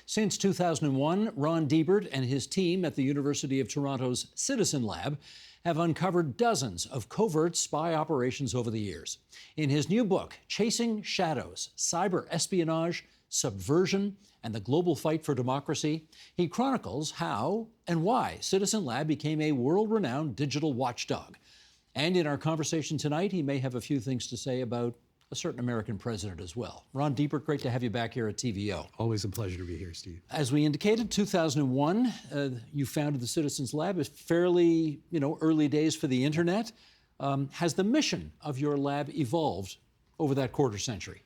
Since 2001, Ron Deibert and his team at the University of Toronto's Citizen Lab have uncovered dozens of covert spy operations over the years. In his new book, Chasing Shadows, Cyber Espionage, Subversion, and the Global Fight for Democracy, he chronicles how and why Citizen Lab became a world-renowned digital watchdog. And in our conversation tonight, he may have a few things to say about a certain American president as well. Ron Deibert, great to have you back here at TVO. Always a pleasure to be here, Steve. As we indicated, 2001, you founded the Citizens Lab. It's fairly, early days for the internet. Has the mission of your lab evolved over that quarter century?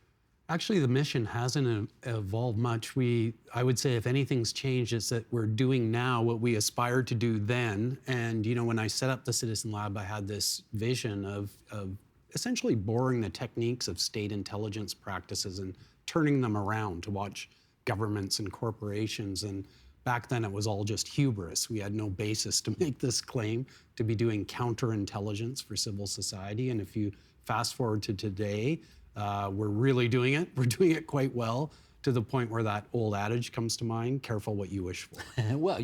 Actually, the mission hasn't evolved much. I would say if anything's changed, it's that we're doing now what we aspired to do then. And, when I set up the Citizen Lab, I had this vision of essentially borrowing the techniques of state intelligence practices and turning them around to watch governments and corporations. And back then, it was all just hubris. We had no basis to make this claim to be doing counterintelligence for civil society. And if you fast forward to today, we're really doing it. We're doing it quite well, to the point where that old adage comes to mind, careful what you wish for. Well,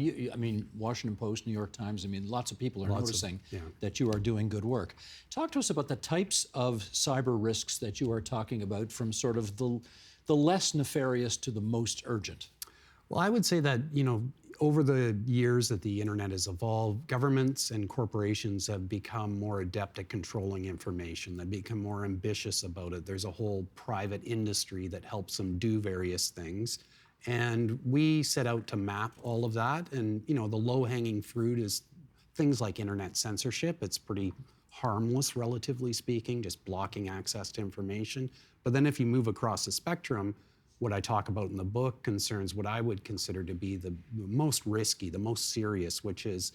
Washington Post, New York Times, lots of people are noticing that you are doing good work. Talk to us about the types of cyber risks that you are talking about, from sort of the less nefarious to the most urgent. Well, I would say that, over the years that the internet has evolved, governments and corporations have become more adept at controlling information. They've become more ambitious about it. There's a whole private industry that helps them do various things. And we set out to map all of that. And, the low-hanging fruit is things like internet censorship. It's pretty harmless, relatively speaking, just blocking access to information. But then if you move across the spectrum, what I talk about in the book concerns what I would consider to be the most risky, the most serious, which is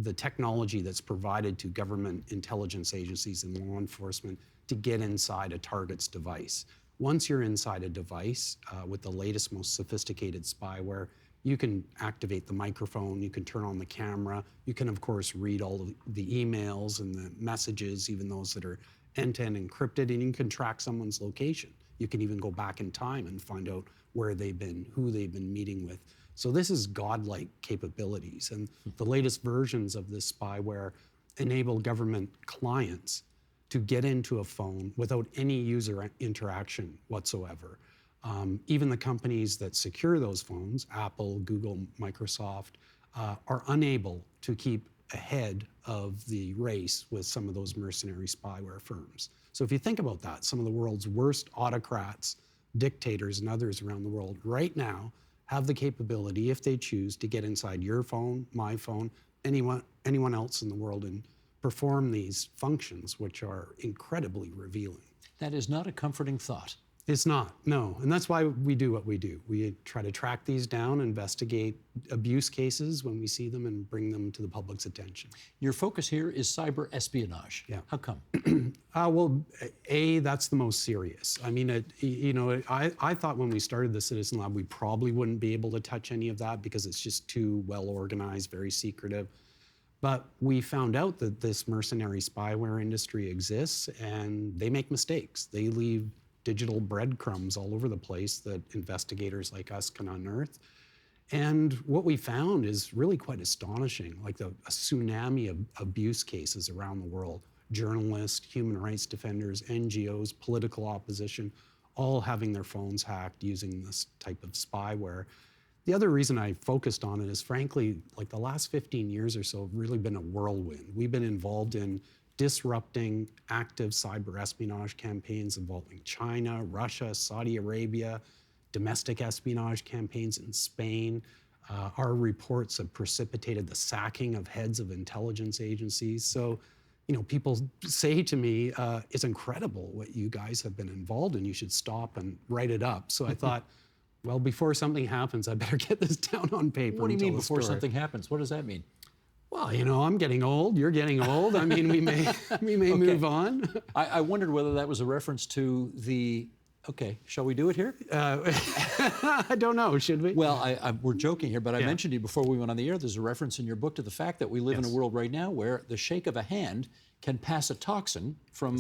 the technology that's provided to government intelligence agencies and law enforcement to get inside a target's device. Once you're inside a device with the latest, most sophisticated spyware, you can activate the microphone, you can turn on the camera, you can, of course, read all of the emails and the messages, even those that are end-to-end encrypted, and you can track someone's location. You can even go back in time and find out where they've been, who they've been meeting with. So this is godlike capabilities. And the latest versions of this spyware enable government clients to get into a phone without any user interaction whatsoever. Even the companies that secure those phones, Apple, Google, Microsoft, are unable to keep ahead of the race with some of those mercenary spyware firms. So if you think about that, some of the world's worst autocrats, dictators, and others around the world right now have the capability, if they choose, to get inside your phone, my phone, anyone else in the world, and perform these functions, which are incredibly revealing. That is not a comforting thought. It's not, no. And that's why we do what we do. We try to track these down, investigate abuse cases when we see them, and bring them to the public's attention. Your focus here is cyber espionage. Yeah. How come? Well, that's the most serious. I thought when we started the Citizen Lab, we probably wouldn't be able to touch any of that because it's just too well organized, very secretive. But we found out that this mercenary spyware industry exists, and they make mistakes. They leave digital breadcrumbs all over the place that investigators like us can unearth. And what we found is really quite astonishing, like a tsunami of abuse cases around the world. Journalists, human rights defenders, NGOs, political opposition, all having their phones hacked using this type of spyware. The other reason I focused on it is, frankly, like the last 15 years or so have really been a whirlwind. We've been involved in disrupting active cyber espionage campaigns involving China, Russia, Saudi Arabia, domestic espionage campaigns in Spain. Our reports have precipitated the sacking of heads of intelligence agencies. So, people say to me, it's incredible what you guys have been involved in. You should stop and write it up. So I thought, well, before something happens, I better get this down on paper. What do you mean before something happens? What does that mean? Well, I'm getting old, you're getting old. We may okay. Move on. I wondered whether that was a reference to the, shall we do it here? I don't know, should we? Well, we're joking here, but I mentioned to you before we went on the air, there's a reference in your book to the fact that we live in a world right now where the shake of a hand can pass a toxin from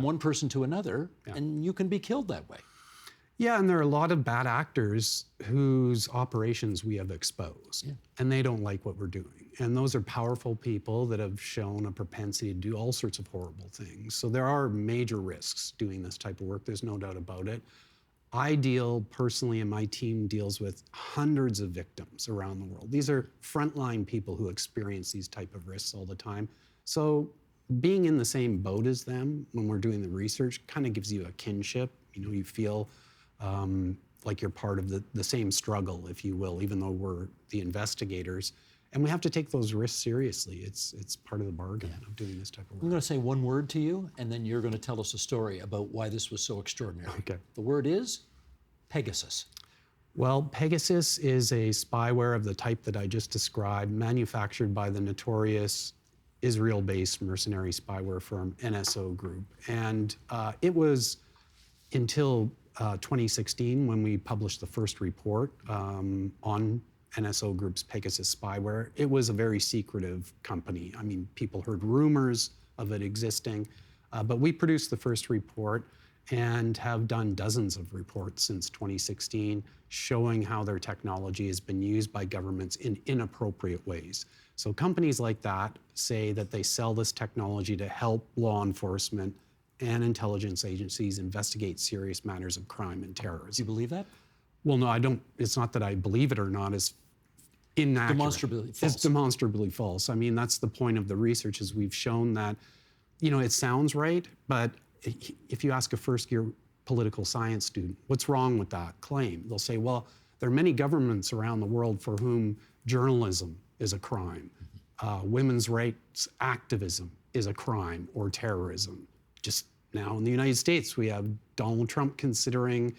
one person to another, and you can be killed that way. Yeah, and there are a lot of bad actors whose operations we have exposed, and they don't like what we're doing. And those are powerful people that have shown a propensity to do all sorts of horrible things. So there are major risks doing this type of work, there's no doubt about it. I deal personally, and my team deals with hundreds of victims around the world. These are frontline people who experience these type of risks all the time. So being in the same boat as them when we're doing the research kind of gives you a kinship. You know, you feel like you're part of the same struggle, if you will, even though we're the investigators. And we have to take those risks seriously. It's part of the bargain of doing this type of work. I'm going to say one word to you, and then you're going to tell us a story about why this was so extraordinary. Okay. The word is Pegasus. Well, Pegasus is a spyware of the type that I just described, manufactured by the notorious Israel-based mercenary spyware firm NSO Group. And it was until 2016 when we published the first report on NSO Group's Pegasus spyware. It was a very secretive company. I mean, people heard rumors of it existing, but we produced the first report and have done dozens of reports since 2016 showing how their technology has been used by governments in inappropriate ways. So companies like that say that they sell this technology to help law enforcement and intelligence agencies investigate serious matters of crime and terrorism. Do you believe that? Well, no, I don't. It's not that I believe it or not. It's inaccurate. Demonstrably false. It's demonstrably false. I mean, that's the point of the research, is we've shown that, you know, it sounds right, but if you ask a first-year political science student, what's wrong with that claim? They'll say, well, there are many governments around the world for whom journalism is a crime. Women's rights activism is a crime or terrorism. Just now in the United States, we have Donald Trump considering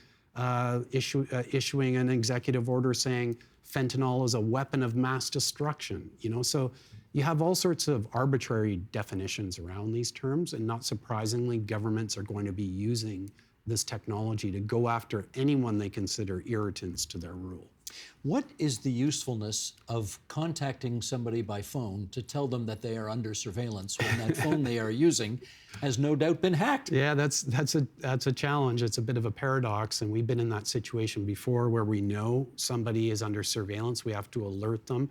issuing an executive order saying fentanyl is a weapon of mass destruction. You know, so you have all sorts of arbitrary definitions around these terms, and not surprisingly, governments are going to be using this technology to go after anyone they consider irritants to their rule. What is the usefulness of contacting somebody by phone to tell them that they are under surveillance when that phone they are using has no doubt been hacked? Yeah, that's a challenge. It's a bit of a paradox, and we've been in that situation before where we know somebody is under surveillance. We have to alert them.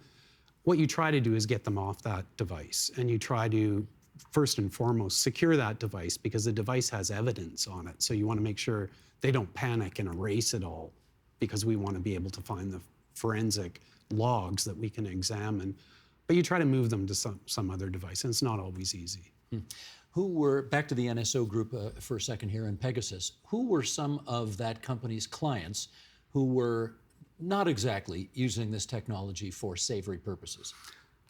What you try to do is get them off that device, and you try to, first and foremost, secure that device because the device has evidence on it. So you want to make sure they don't panic and erase it all, because we want to be able to find the forensic logs that we can examine. But you try to move them to some other device, and it's not always easy. Who were, back to the NSO Group for a second here, and Pegasus, who were some of that company's clients who were not exactly using this technology for savory purposes?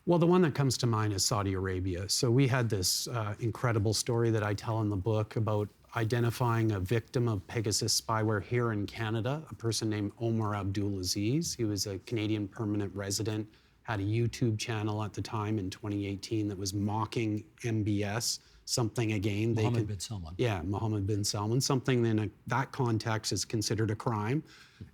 Well, the one that comes to mind is Saudi Arabia. So we had this incredible story that I tell in the book about identifying a victim of Pegasus spyware here in Canada, a person named Omar Abdulaziz. He was a Canadian permanent resident, had a YouTube channel at the time in 2018 that was mocking MBS, something again. Mohammed bin Salman. Yeah, Mohammed bin Salman, something in that context is considered a crime.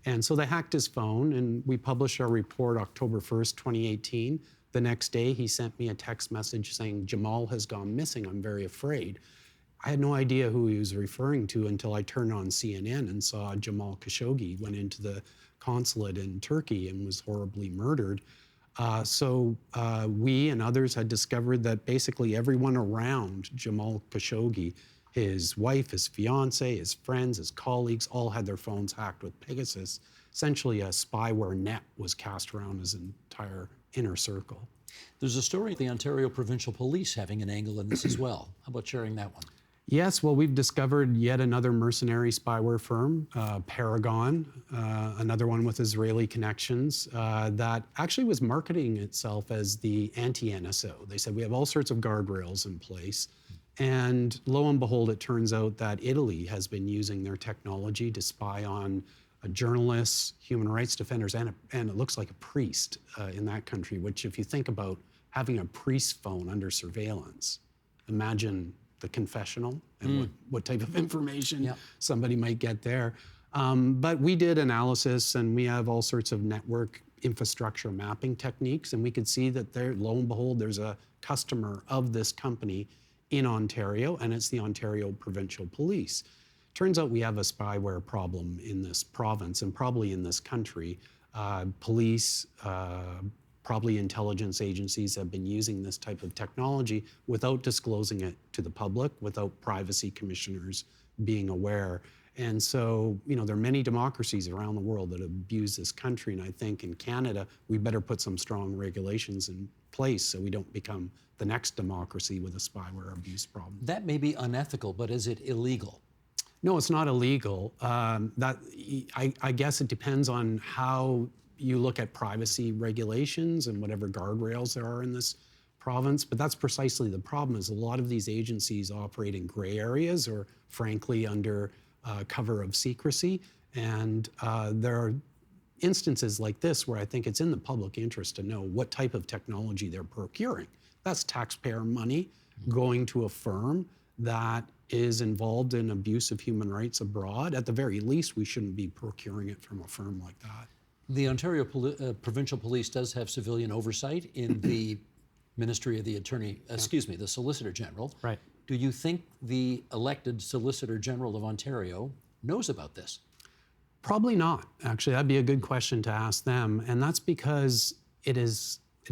And so they hacked his phone, and we published our report October 1st, 2018. The next day, he sent me a text message saying, Jamal has gone missing, I'm very afraid. I had no idea who he was referring to until I turned on CNN and saw Jamal Khashoggi went into the consulate in Turkey and was horribly murdered. So we and others had discovered that basically everyone around Jamal Khashoggi, his wife, his fiance, his friends, his colleagues, all had their phones hacked with Pegasus. Essentially, a spyware net was cast around his entire inner circle. There's a story of the Ontario Provincial Police having an angle in this as well. How about sharing that one? Yes, well, we've discovered yet another mercenary spyware firm, Paragon, another one with Israeli connections, that actually was marketing itself as the anti-NSO. They said, we have all sorts of guardrails in place. And lo and behold, it turns out that Italy has been using their technology to spy on journalists, human rights defenders, and it looks like a priest in that country, which if you think about having a priest phone under surveillance, imagine the confessional and what type of information somebody might get there. But we did analysis, and we have all sorts of network infrastructure mapping techniques, and we could see that there, lo and behold, there's a customer of this company in Ontario, and it's the Ontario Provincial Police. Turns out we have a spyware problem in this province and probably in this country. Police, probably intelligence agencies have been using this type of technology without disclosing it to the public, without privacy commissioners being aware. And so, there are many democracies around the world that abuse this country. And I think in Canada, we better put some strong regulations in place so we don't become the next democracy with a spyware abuse problem. That may be unethical, but is it illegal? No, it's not illegal. I guess it depends on how you look at privacy regulations and whatever guardrails there are in this province. But that's precisely the problem, is a lot of these agencies operate in gray areas or frankly under cover of secrecy. And there are instances like this where I think it's in the public interest to know what type of technology they're procuring. That's taxpayer money going to a firm that is involved in abuse of human rights abroad. At the very least, we shouldn't be procuring it from a firm like that. The Ontario Provincial Police does have civilian oversight in the Ministry of the the Solicitor General. Right. Do you think the elected Solicitor General of Ontario knows about this? Probably not, actually. That'd be a good question to ask them. And that's because it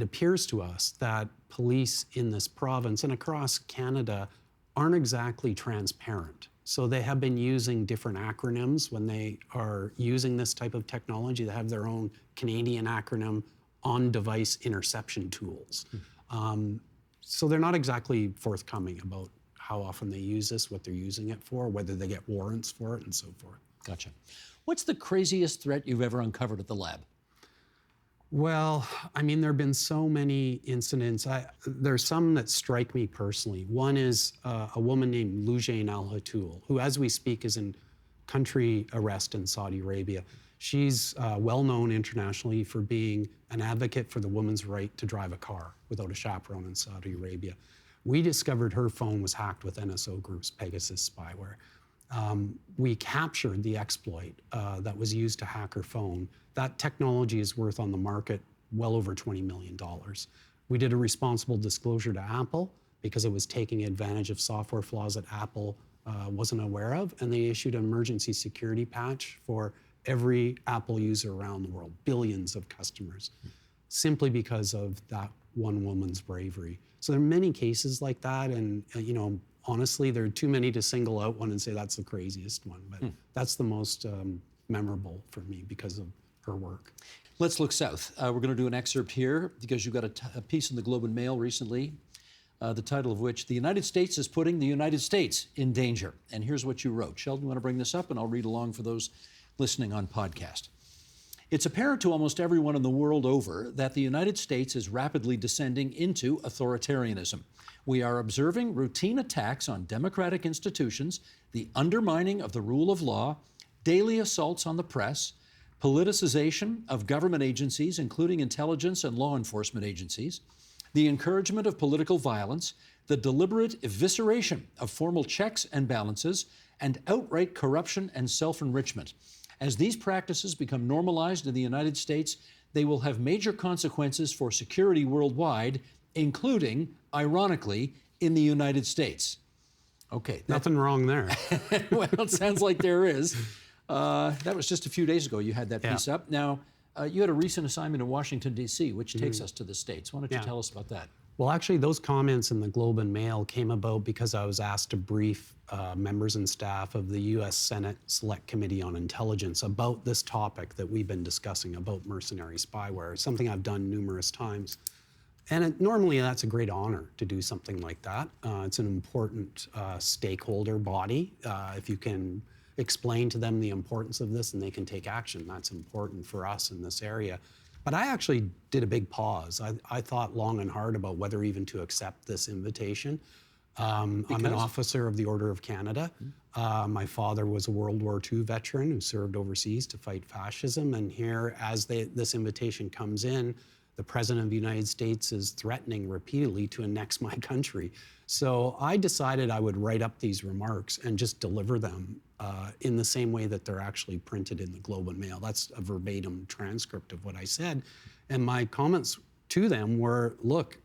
appears to us that police in this province and across Canada aren't exactly transparent. So they have been using different acronyms when they are using this type of technology. They have their own Canadian acronym, on-device interception tools. So they're not exactly forthcoming about how often they use this, what they're using it for, whether they get warrants for it, and so forth. Gotcha. What's the craziest threat you've ever uncovered at the lab? Well, I mean, there have been so many incidents. There's some that strike me personally. One is a woman named Loujain Al-Hatul, who, as we speak, is in country arrest in Saudi Arabia. She's well known internationally for being an advocate for the woman's right to drive a car without a chaperone in Saudi Arabia. We discovered her phone was hacked with NSO Group's Pegasus spyware. We captured the exploit that was used to hack her phone. That technology is worth on the market well over $20 million. We did a responsible disclosure to Apple because it was taking advantage of software flaws that Apple wasn't aware of, and they issued an emergency security patch for every Apple user around the world, billions of customers, simply because of that one woman's bravery. So there are many cases like that, and honestly, there are too many to single out one and say that's the craziest one, but that's the most memorable for me because of her work. Let's look south. We're going to do an excerpt here because you got a piece in the Globe and Mail recently, the title of which, "The United States is Putting the United States in Danger." And here's what you wrote. Sheldon, you want to bring this up, and I'll read along for those listening on podcast. "It's apparent to almost everyone in the world over that the United States is rapidly descending into authoritarianism. We are observing routine attacks on democratic institutions, the undermining of the rule of law, daily assaults on the press, politicization of government agencies, including intelligence and law enforcement agencies, the encouragement of political violence, the deliberate evisceration of formal checks and balances, and outright corruption and self-enrichment. As these practices become normalized in the United States, they will have major consequences for security worldwide, including, ironically, in the United States." Okay. Nothing wrong there. Well, it sounds like there is. That was just a few days ago you had that piece up. Now, you had a recent assignment in Washington, D.C., which takes us to the States. Why don't you tell us about that? Well, actually, those comments in the Globe and Mail came about because I was asked to brief members and staff of the U.S. Senate Select Committee on Intelligence about this topic that we've been discussing about mercenary spyware, something I've done numerous times. And normally that's a great honor to do something like that. It's an important stakeholder body. If you can explain to them the importance of this and they can take action, that's important for us in this area. But I actually did a big pause. I thought long and hard about whether even to accept this invitation. I'm an officer of the Order of Canada. My father was a World War II veteran who served overseas to fight fascism. And here, as this invitation comes in, the President of the United States is threatening repeatedly to annex my country. So I decided I would write up these remarks and just deliver them in the same way that they're actually printed in the Globe and Mail. That's a verbatim transcript of what I said. And my comments to them were, look,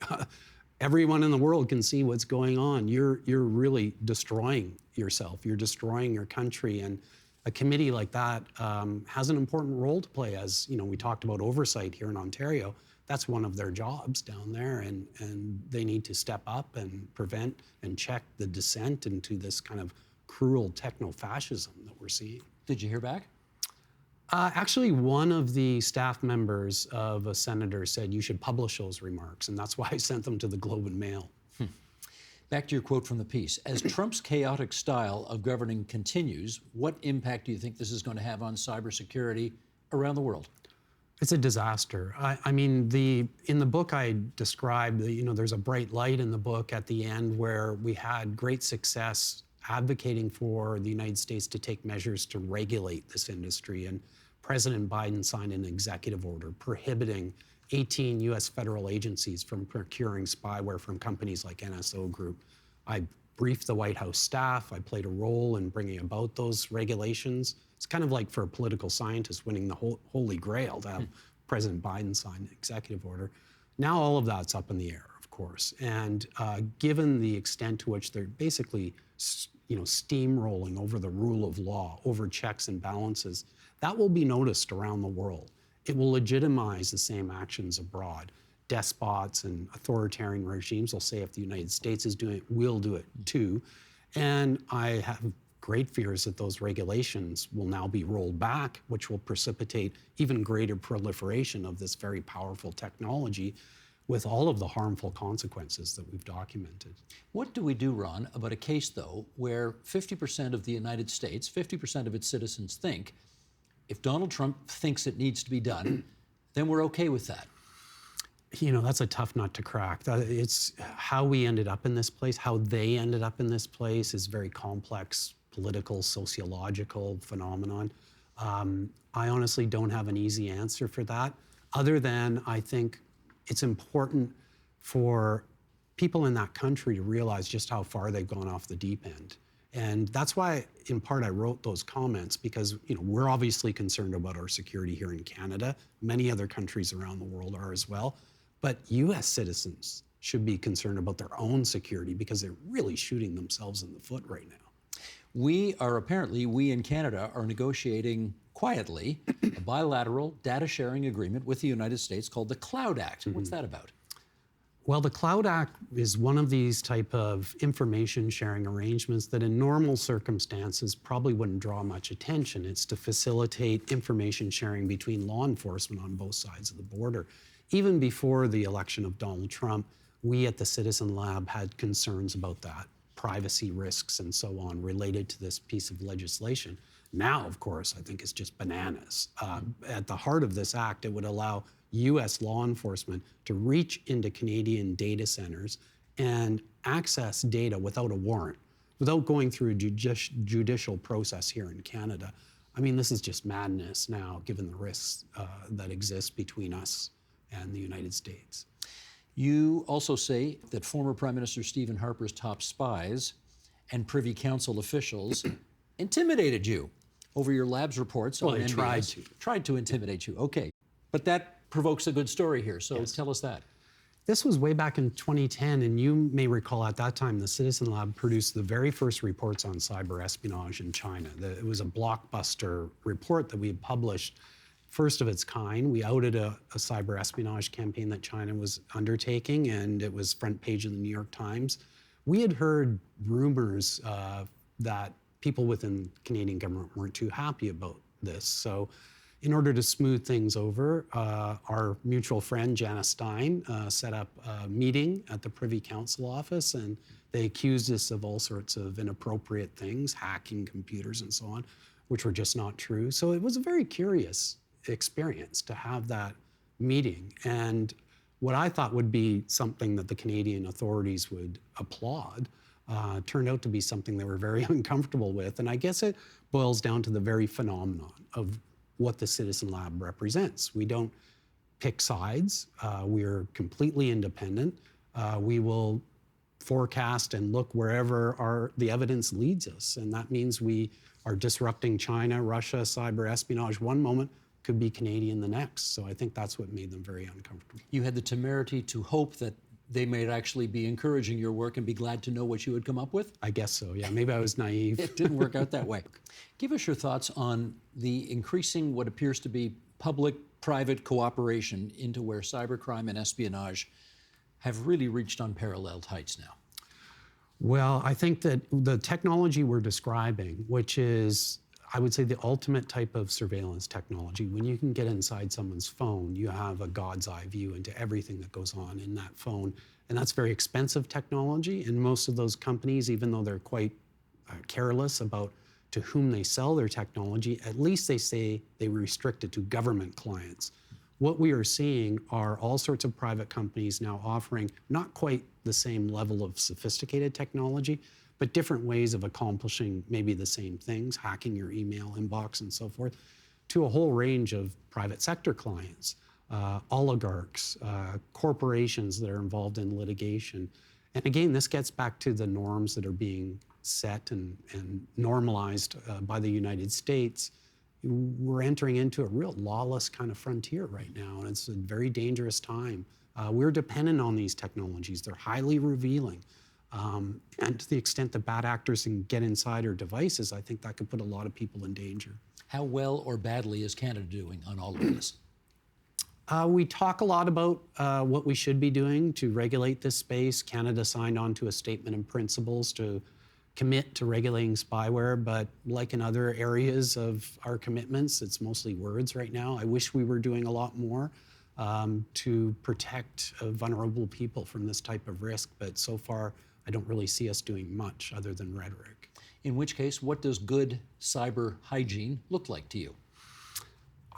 everyone in the world can see what's going on. You're really destroying yourself. You're destroying your country. And a committee like that has an important role to play. As we talked about oversight here in Ontario. That's one of their jobs down there, and they need to step up and prevent and check the descent into this kind of cruel techno-fascism that we're seeing. Did you hear back? Actually, one of the staff members of a senator said you should publish those remarks, and that's why I sent them to the Globe and Mail. Back to your quote from the piece. As Trump's chaotic style of governing continues, what impact do you think this is going to have on cybersecurity around the world? It's a disaster. I mean, in the book I described, there's a bright light in the book at the end where we had great success advocating for the United States to take measures to regulate this industry. And President Biden signed an executive order prohibiting 18 U.S. federal agencies from procuring spyware from companies like NSO Group. I briefed the White House staff. I played a role in bringing about those regulations. It's kind of like for a political scientist winning the Holy Grail to have President Biden sign an executive order. Now all of that's up in the air, of course. And given the extent to which they're basically steamrolling over the rule of law, over checks and balances, that will be noticed around the world. It will legitimize the same actions abroad. Despots and authoritarian regimes will say if the United States is doing it, we'll do it too. And I have great fears that those regulations will now be rolled back, which will precipitate even greater proliferation of this very powerful technology with all of the harmful consequences that we've documented. What do we do, Ron, about a case, though, where 50% of the United States, 50% of its citizens think if Donald Trump thinks it needs to be done, then we're okay with that? That's a tough nut to crack. It's how we ended up in this place, how they ended up in this place is very complex political, sociological phenomenon. I honestly don't have an easy answer for that, other than I think it's important for people in that country to realize just how far they've gone off the deep end. And that's why, in part, I wrote those comments, because we're obviously concerned about our security here in Canada. Many other countries around the world are as well. But U.S. citizens should be concerned about their own security, because they're really shooting themselves in the foot right now. We in Canada are negotiating quietly a bilateral data sharing agreement with the United States called the Cloud Act. What's that about? Well, the Cloud Act is one of these type of information sharing arrangements that in normal circumstances probably wouldn't draw much attention. It's to facilitate information sharing between law enforcement on both sides of the border. Even before the election of Donald Trump, we at the Citizen Lab had concerns about that, privacy risks and so on related to this piece of legislation. Now, of course, I think it's just bananas. At the heart of this act, it would allow U.S. law enforcement to reach into Canadian data centers and access data without a warrant, without going through a judicial process here in Canada. I mean, this is just madness now, given the risks that exist between us and the United States. You also say that former Prime Minister Stephen Harper's top spies and Privy Council officials intimidated you over your lab's reports on NBS. Well, Tried to intimidate you, okay. But that provokes a good story here, so Yes. Tell us that. This was way back in 2010, and you may recall at that time the Citizen Lab produced the very first reports on cyber espionage in China. It was a blockbuster report that we had published, first of its kind. We outed a cyber espionage campaign that China was undertaking, and it was front page of the New York Times. We had heard rumors that people within the Canadian government weren't too happy about this. So in order to smooth things over, our mutual friend, Janice Stein, set up a meeting at the Privy Council office, and they accused us of all sorts of inappropriate things, hacking computers and so on, which were just not true. So it was a very curious experience to have that meeting. And what I thought would be something that the Canadian authorities would applaud turned out to be something they were very uncomfortable with. And I guess it boils down to the very phenomenon of what the Citizen Lab represents. We don't pick sides. We're completely independent. We will forecast and look wherever the evidence leads us. And that means we are disrupting China, Russia, cyber espionage one moment, could be Canadian the next. So I think that's what made them very uncomfortable. You had the temerity to hope that they might actually be encouraging your work and be glad to know what you had come up with? I guess so, yeah. Maybe I was naive. It didn't work out that way. Give us your thoughts on the increasing what appears to be public-private cooperation into where cybercrime and espionage have really reached unparalleled heights now. Well, I think that the technology we're describing, which is, I would say, the ultimate type of surveillance technology, when you can get inside someone's phone, you have a God's eye view into everything that goes on in that phone. And that's very expensive technology. And most of those companies, even though they're quite careless about to whom they sell their technology, at least they say they restrict it to government clients. What we are seeing are all sorts of private companies now offering not quite the same level of sophisticated technology, but different ways of accomplishing maybe the same things, hacking your email inbox and so forth, to a whole range of private sector clients, oligarchs, corporations that are involved in litigation. And again, this gets back to the norms that are being set and normalized by the United States. We're entering into a real lawless kind of frontier right now, and it's a very dangerous time. We're dependent on these technologies. They're highly revealing. And to the extent that bad actors can get inside our devices, I think that could put a lot of people in danger. How well or badly is Canada doing on all of this? We talk a lot about what we should be doing to regulate this space. Canada signed on to a statement of principles to commit to regulating spyware, but like in other areas of our commitments, it's mostly words right now. I wish we were doing a lot more to protect vulnerable people from this type of risk, but so far I don't really see us doing much other than rhetoric. In which case, what does good cyber hygiene look like to you?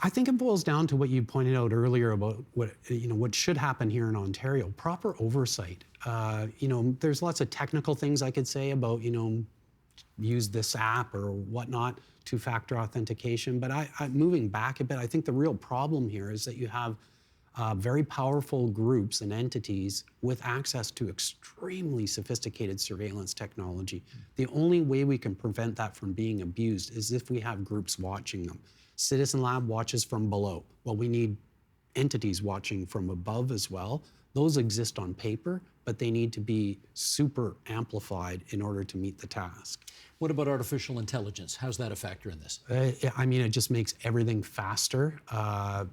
I think it boils down to what you pointed out earlier about what should happen here in Ontario: proper oversight. There's lots of technical things I could say about use this app or whatnot, two-factor authentication. But moving back a bit, I think the real problem here is that you have very powerful groups and entities with access to extremely sophisticated surveillance technology. The only way we can prevent that from being abused is if we have groups watching them. Citizen Lab watches from below. Well, we need entities watching from above as well. Those exist on paper, but they need to be super amplified in order to meet the task. What about artificial intelligence? How's that a factor in this? It just makes everything faster.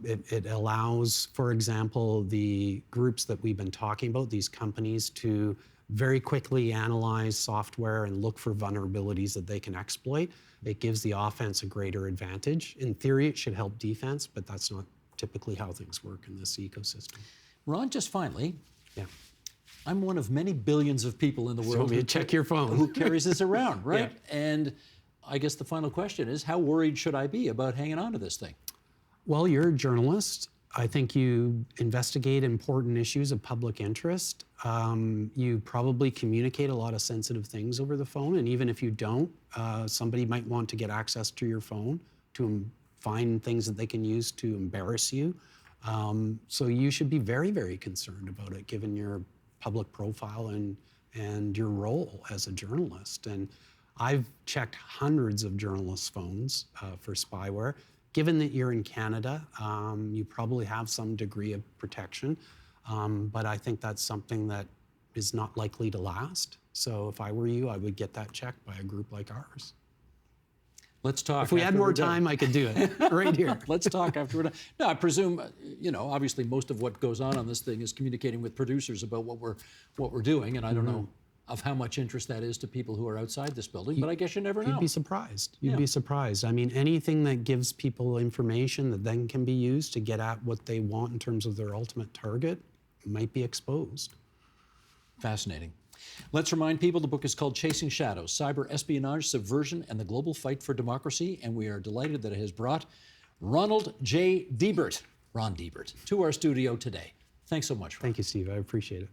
It allows, for example, the groups that we've been talking about, these companies, to very quickly analyze software and look for vulnerabilities that they can exploit. It gives the offense a greater advantage. In theory, it should help defense, but that's not typically how things work in this ecosystem. Ron, just finally, Yeah. I'm one of many billions of people in the world who check your phone, who carries this around, right? Yeah. And I guess the final question is, how worried should I be about hanging on to this thing? Well, you're a journalist. I think you investigate important issues of public interest. You probably communicate a lot of sensitive things over the phone, and even if you don't, somebody might want to get access to your phone to find things that they can use to embarrass you. So you should be very, very concerned about it, given your public profile and your role as a journalist. And I've checked hundreds of journalists' phones for spyware. Given that you're in Canada, you probably have some degree of protection, but I think that's something that is not likely to last. So if I were you, I would get that checked by a group like ours. Let's talk. If we had more time, I could do it right here. Let's talk after we're done. No, I presume, obviously most of what goes on this thing is communicating with producers about what we're doing, and I don't know of how much interest that is to people who are outside this building, but I guess you never know. You'd be surprised. You'd be surprised. I mean, anything that gives people information that then can be used to get at what they want in terms of their ultimate target might be exposed. Fascinating. Let's remind people the book is called Chasing Shadows, Cyber Espionage, Subversion, and the Global Fight for Democracy, and we are delighted that it has brought Ronald J. Deibert, Ron Deibert, to our studio today. Thanks so much, Ron. Thank you, Steve. I appreciate it.